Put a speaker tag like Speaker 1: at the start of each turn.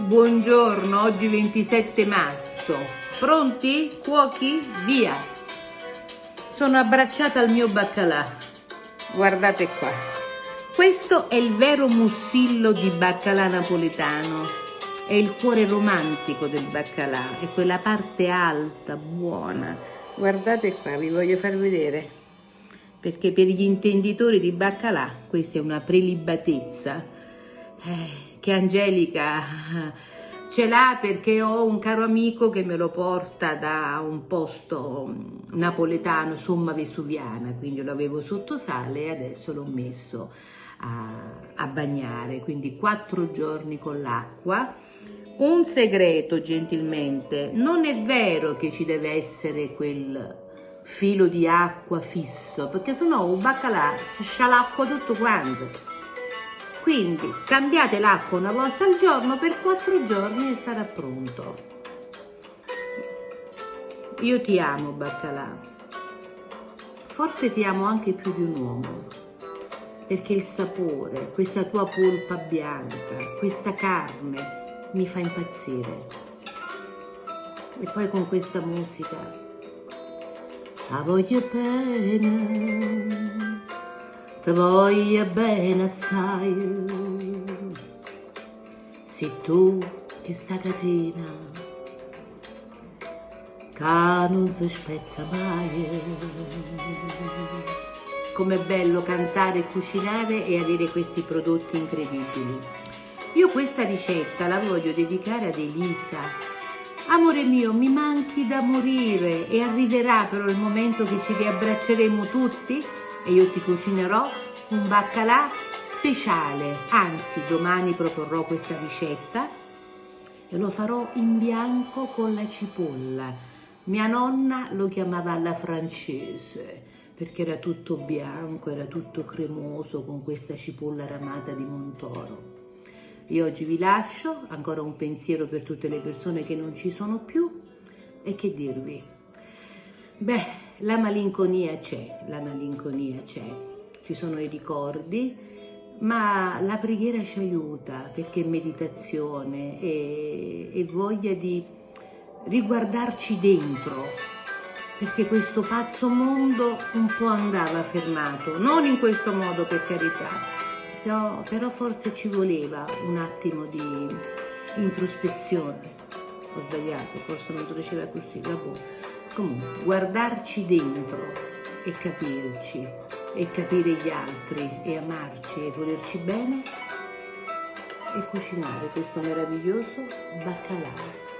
Speaker 1: Buongiorno, oggi 27 marzo. Pronti? Cuochi? Via! Sono abbracciata al mio baccalà. Guardate qua. Questo è il vero mussillo di baccalà napoletano. È il cuore romantico del baccalà, è quella parte alta, buona. Guardate qua, vi voglio far vedere. Perché per gli intenditori di baccalà questa è una prelibatezza. Che Angelica ce l'ha perché ho un caro amico che me lo porta da un posto napoletano, Somma Vesuviana, quindi lo avevo sotto sale e adesso l'ho messo a bagnare, quindi 4 giorni con l'acqua. Un segreto, gentilmente: non è vero che ci deve essere quel filo di acqua fisso, perché sennò un baccalà si scialacqua tutto quanto. Quindi cambiate l'acqua una volta al giorno per 4 giorni e sarà pronto. Io ti amo, baccalà. Forse ti amo anche più di un uomo, perché il sapore, questa tua polpa bianca, questa carne mi fa impazzire. E poi con questa musica, la voglio bene, te voglio bene assai, sei tu che sta catena, che non si spezza mai. Com'è bello cantare e cucinare e avere questi prodotti incredibili. Io questa ricetta la voglio dedicare ad Elisa. Amore mio, mi manchi da morire e arriverà però il momento che ci riabbracceremo tutti e io ti cucinerò un baccalà speciale, anzi domani proporrò questa ricetta e lo farò in bianco con la cipolla. Mia nonna lo chiamava alla francese perché era tutto bianco, era tutto cremoso con questa cipolla ramata di Montoro. Io oggi vi lascio, ancora un pensiero per tutte le persone che non ci sono più e che dirvi? Beh, la malinconia c'è, ci sono i ricordi, ma la preghiera ci aiuta perché è meditazione e voglia di riguardarci dentro, perché questo pazzo mondo un po' andava fermato, non in questo modo per carità, no, però forse ci voleva un attimo di introspezione. Ho sbagliato, forse non si diceva così, vabbè. Comunque, guardarci dentro e capirci, e capire gli altri, e amarci, e volerci bene, e cucinare questo meraviglioso baccalà.